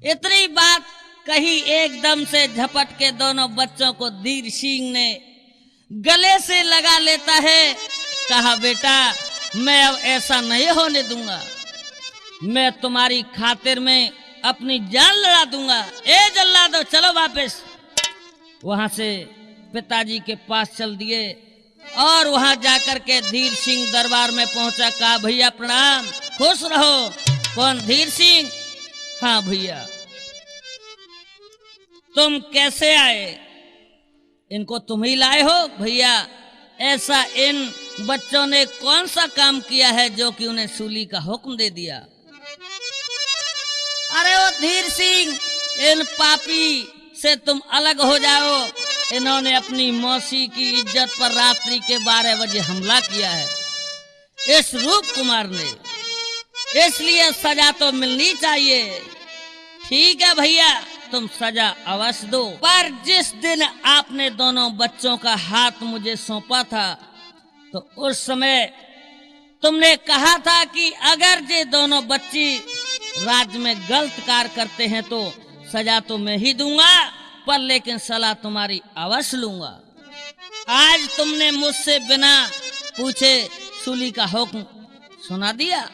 इतनी बात कही एकदम से झपट के दोनों बच्चों को धीर सिंह ने गले से लगा लेता है। कहा बेटा मैं अब ऐसा नहीं होने दूंगा, मैं तुम्हारी खातिर में अपनी जान लड़ा दूंगा। ए जल्लादो चलो वापस। वहां से पिताजी के पास चल दिए और वहां जाकर के धीर सिंह दरबार में पहुंचा। कहा भैया प्रणाम, खुश रहो। कौन? धीर सिंह। हाँ भैया। तुम कैसे आए? इनको तुम ही लाए हो? भैया ऐसा इन बच्चों ने कौन सा काम किया है जो कि उन्हें सूली का हुक्म दे दिया? अरे वो धीर सिंह, इन पापी से तुम अलग हो जाओ। इन्होंने अपनी मौसी की इज्जत पर रात्रि के 12 बजे हमला किया है इस रूप कुमार ने, इसलिए सजा तो मिलनी चाहिए। ठीक है भैया, तुम सजा अवश्य दो, पर जिस दिन आपने दोनों बच्चों का हाथ मुझे सौंपा था तो उस समय तुमने कहा था कि अगर ये दोनों बच्ची राज्य में गलत कार्य करते हैं तो सजा तो मैं ही दूंगा, पर लेकिन सलाह तुम्हारी अवश्य लूंगा। आज तुमने मुझसे बिना पूछे सूली का हुक्म सुना दिया।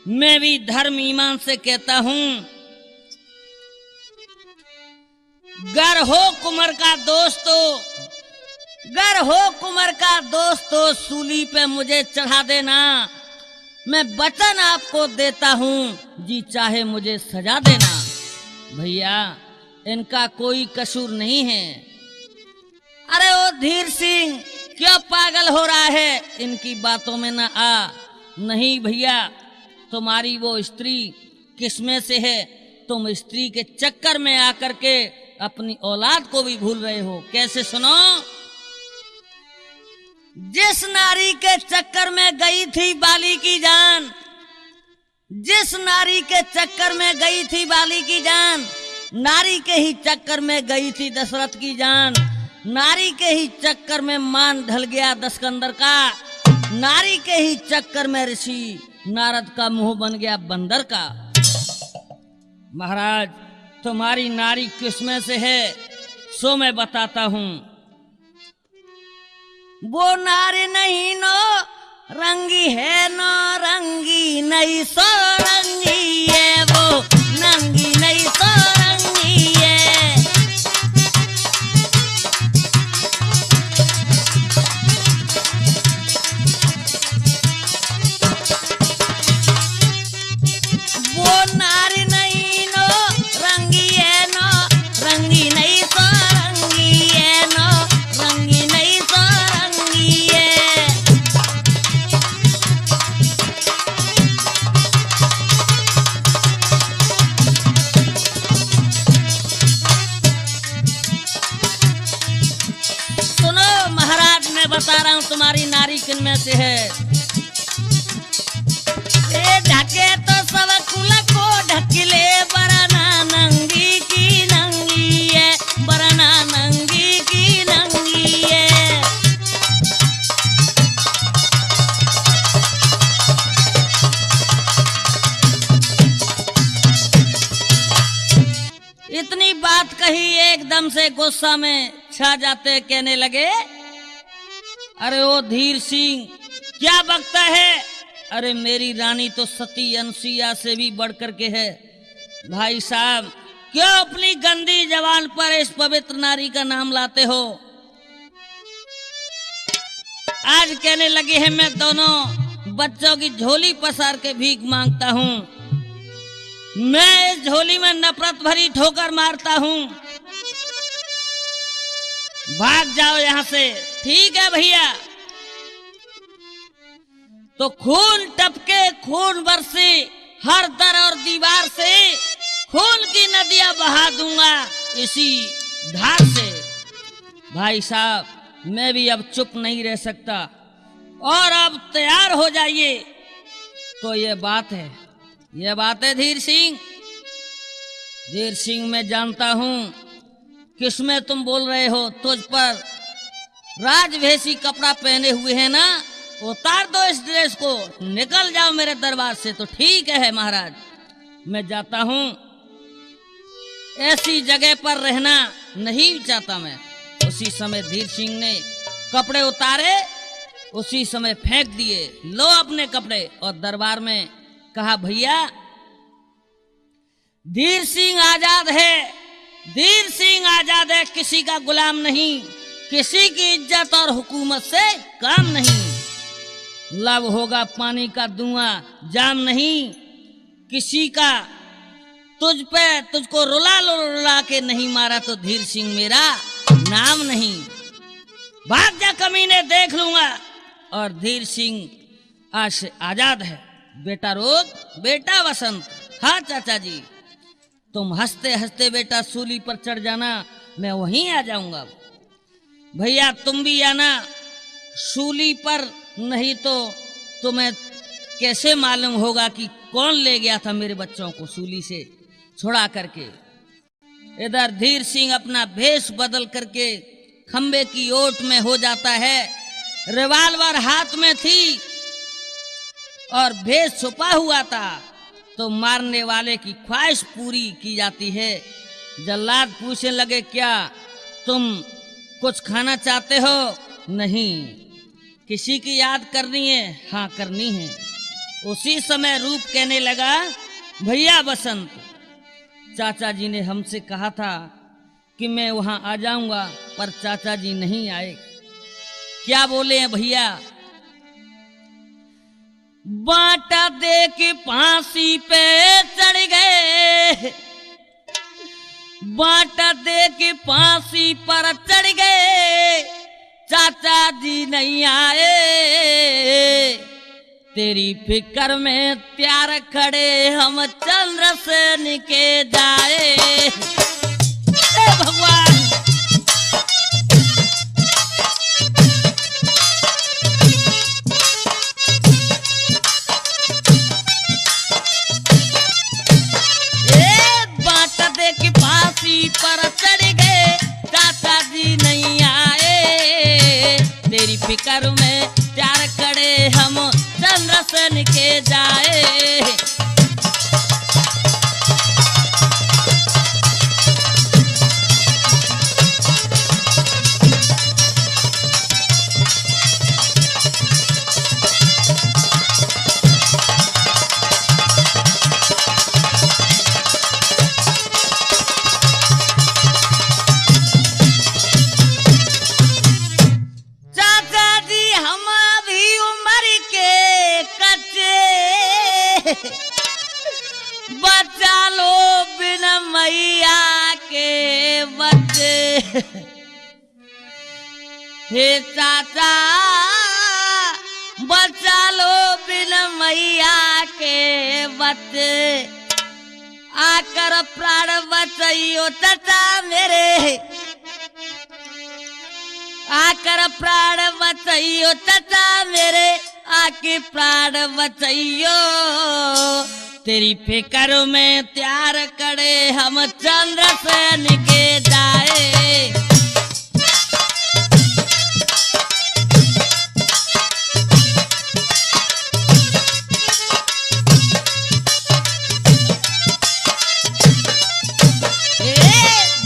मैं भी धर्म ईमान से कहता हूं, गर हो कुंवर का दोस्त तो सूली पे मुझे चढ़ा देना। मैं वचन आपको देता हूं, जी चाहे मुझे सजा देना। भैया इनका कोई कसूर नहीं है। अरे ओ धीर सिंह, क्यों पागल हो रहा है? इनकी बातों में ना आ। नहीं भैया, तुम्हारी वो स्त्री किसमें से है? तुम स्त्री के चक्कर में आकर के अपनी औलाद को भी भूल रहे हो। कैसे? सुनो, जिस नारी के चक्कर में गई थी बाली की जान, जिस नारी के चक्कर में गई थी बाली की जान, नारी के ही चक्कर में गई थी दशरथ की जान। नारी के ही चक्कर में मान ढल गया दशकंदर का। नारी के ही चक्कर में ऋषि नारद का मुंह बन गया बंदर का। महाराज तुम्हारी नारी किसमें से है सो मैं बताता हूं। वो नारी नहीं नो रंगी है, नो रंगी नहीं सो रंगी है, वो नंगी नहीं सो रंगी है। वो नारी नहीं नो रंगी है, नो रंगी नहीं सो रंगी है, नो रंगी नहीं सो रंगी है। सुनो महाराज, मैं बता रहा हूं तुम्हारी नारी किन में से है। ढके तो सब कुल को ढकले, बरना नंगी की नंगी है, बरना नंगी की नंगी है। इतनी बात कही एकदम से गुस्सा में छा जाते कहने लगे, अरे ओ धीर सिंह क्या बकता है? अरे मेरी रानी तो सती अनसुईया से भी बढ़कर के है। भाई साहब क्यों अपनी गंदी जबान पर इस पवित्र नारी का नाम लाते हो? आज कहने लगे हैं मैं दोनों बच्चों की झोली पसार के भीख मांगता हूं। मैं इस झोली में नफरत भरी ठोकर मारता हूं। भाग जाओ यहां से। ठीक है भैया। तो खून टपके, खून बरसे, हर दर और दीवार से खून की नदियां बहा दूंगा इसी धार से। भाई साहब मैं भी अब चुप नहीं रह सकता और अब तैयार हो जाइए। तो ये बात है, ये बात है धीर सिंह। धीर सिंह मैं जानता हूं किसमें तुम बोल रहे हो। तुझ पर राजवेशी कपड़ा पहने हुए है ना, उतार दो इस ड्रेस को, निकल जाओ मेरे दरबार से। तो ठीक है महाराज, मैं जाता हूं ऐसी जगह पर रहना नहीं चाहता मैं। उसी समय धीर सिंह ने कपड़े उतारे, उसी समय फेंक दिए, लो अपने कपड़े, और दरबार में कहा, भैया धीर सिंह आजाद है, धीर सिंह आजाद है, किसी का गुलाम नहीं, किसी की इज्जत और हुकूमत से काम नहीं। लब होगा पानी का धुआं जाम नहीं, किसी का तुझको रुला के नहीं मारा तो धीर सिंह मेरा नाम नहीं। भाग जा कमीने, देख लूंगा। और धीर सिंह आज से आजाद है। बेटा रोग, बेटा वसंत, हाँ चाचा जी, तुम हंसते हंसते बेटा सूली पर चढ़ जाना, मैं वहीं आ जाऊंगा। भैया तुम भी आना सूली पर, नहीं तो तुम्हें कैसे मालूम होगा कि कौन ले गया था मेरे बच्चों को सूली से छुड़ा करके। इधर धीर सिंह अपना भेष बदल करके खंबे की ओट में हो जाता है। रिवाल्वर हाथ में थी और भेष छुपा हुआ था, तो मारने वाले की ख्वाहिश पूरी की जाती है। जल्लाद पूछने लगे, क्या तुम कुछ खाना चाहते हो? नहीं। किसी की याद करनी है? हाँ करनी है। उसी समय रूप कहने लगा, भैया बसंत, चाचा जी ने हमसे कहा था कि मैं वहां आ जाऊंगा, पर चाचा जी नहीं आए। क्या बोले हैं भैया? बाटा दे के फांसी पे चढ़ गए, बाटा दे के फांसी पर चढ़ गए, चाचा जी नहीं आए, तेरी फिक्र में त्यार खड़े हम चंद्रसेन के जाए। भगवान बाटा दे के फांसी पर चढ़ गए, चाचा जी नहीं आए, तेरी फिक्र में त्यार खड़े हम चंद्रसेन के जाए। बचा लो बिना मैया के बच्चे, हे चाचा बचा लो बिना मैया के बच्चे, आकर प्राण बचाइयो चाचा मेरे, आकर प्राण बचाइयो चाचा मेरे, आके प्राण बचाइयो, तेरी फिक्र में त्यार करे हम चंद्रसेन के जाए।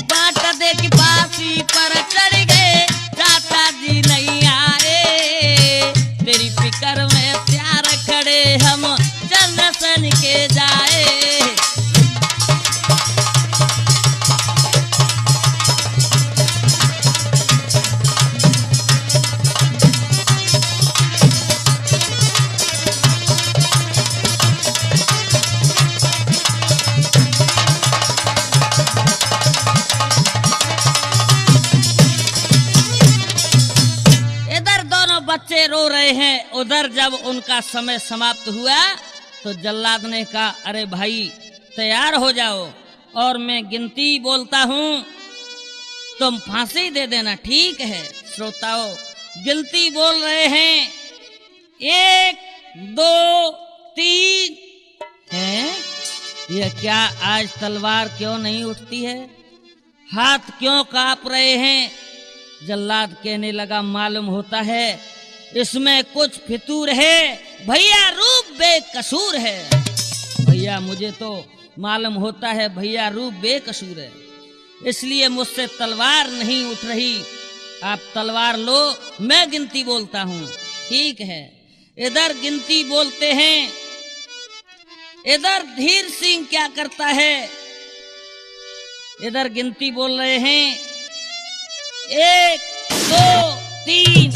बाटा दे की फांसी पर चढ़ गए, चाचा जी नहीं आए, तेरी फिक्र में त्यार खड़े हम चंद्रसेन के जाए। इधर दोनों बच्चे रो रहे हैं, उधर जब उनका समय समाप्त हुआ तो जल्लाद ने कहा, अरे भाई तैयार हो जाओ और मैं गिनती बोलता हूं, तुम फांसी दे देना, ठीक है? श्रोताओं गिनती बोल रहे हैं, 1 2 3 हैं? यह क्या आज तलवार क्यों नहीं उठती है? हाथ क्यों कांप रहे हैं? जल्लाद कहने लगा, मालूम होता है इसमें कुछ फितूर है, भैया रूप बेकसूर है। भैया मुझे तो मालूम होता है भैया रूप बेकसूर है। इसलिए मुझसे तलवार नहीं उठ रही। आप तलवार लो, मैं गिनती बोलता हूं। ठीक है, इधर गिनती बोलते हैं। इधर धीर सिंह क्या करता है, इधर गिनती बोल रहे हैं 1 2 3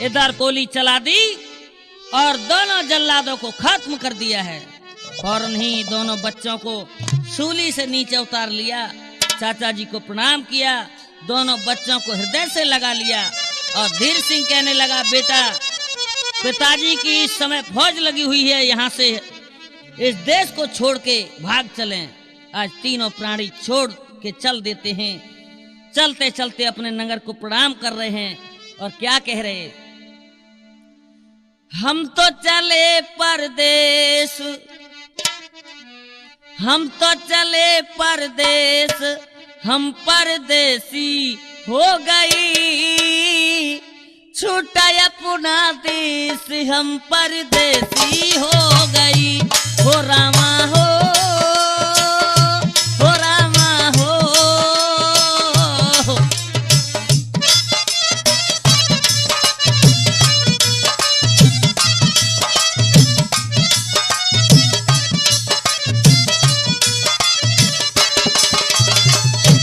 इधर गोली चला दी और दोनों जल्लादों को खत्म कर दिया है। फौरन ही दोनों बच्चों को सूली से नीचे उतार लिया, चाचा जी को प्रणाम किया, दोनों बच्चों को हृदय से लगा लिया और धीर सिंह कहने लगा, बेटा पिताजी की इस समय फौज लगी हुई है, यहाँ से इस देश को छोड़ के भाग चलें। आज तीनों प्राणी छोड़ के चल देते हैं। चलते चलते अपने नगर को प्रणाम कर रहे हैं और क्या कह रहे, हम तो चले परदेश, हम तो चले परदेश, हम परदेसी हो गई, छूटा अपना देश, हम परदेसी हो गई। हो रामा हो रामा हो।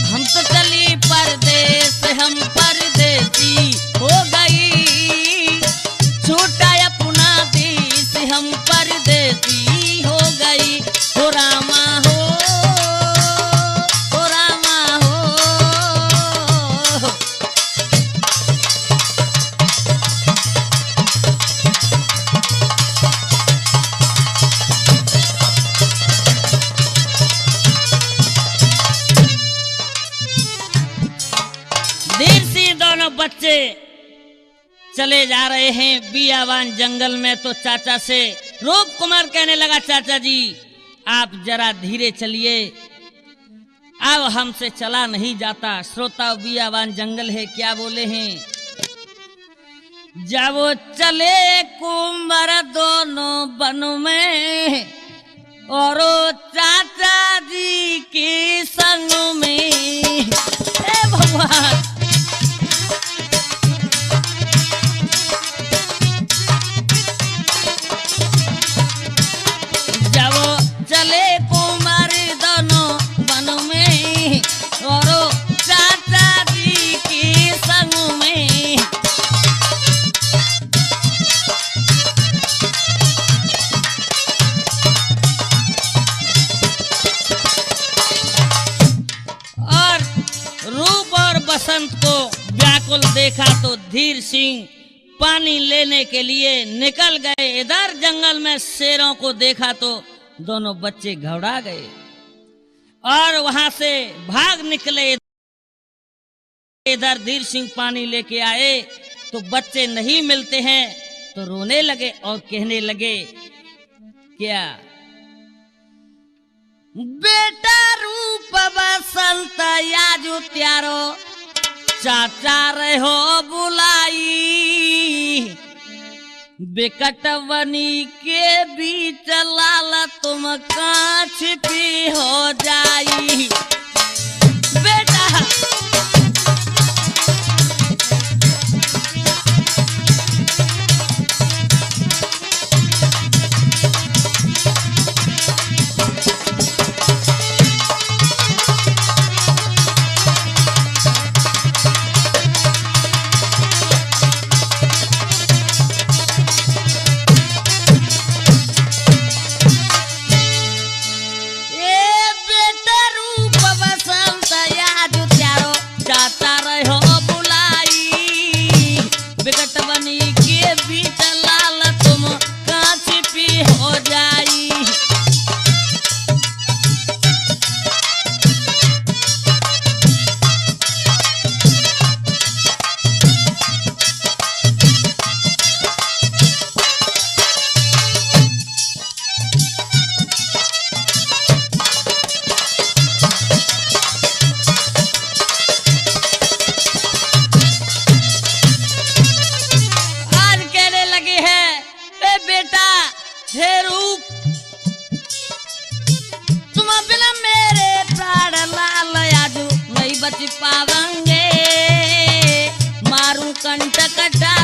हम तो चली परदेश, हम परदेसी हो गई, छूटा अपना देश, हम परदेसी हो गई। हो रामा हो रामा हो। धीर से दोनों बच्चे चले जा रहे हैं बियावान जंगल में। तो चाचा से रूप कुमार कहने लगा, चाचा जी आप जरा धीरे चलिए, अब हमसे चला नहीं जाता। श्रोता बियावान जंगल है, क्या बोले हैं, जब वो चले कुमार दोनों वन में और चाचा जी के संग में। हे भगवान, चले कुमार दोनों वन में और चाचा जी के संग में। और रूप और बसंत को व्याकुल देखा तो धीर सिंह पानी लेने के लिए निकल गए। इधर जंगल में शेरों को देखा तो दोनों बच्चे घबरा गए और वहां से भाग निकले। इधर धीर सिंह पानी लेके आए तो बच्चे नहीं मिलते हैं तो रोने लगे और कहने लगे, क्या बेटा रूप बसंत याजू त्यारो चाचा रहो बुलाई, बेकटवनी के बीच लाल तुम कांच पे हो जाई। बेटा बच पावेंगे, मारूं कंट कटा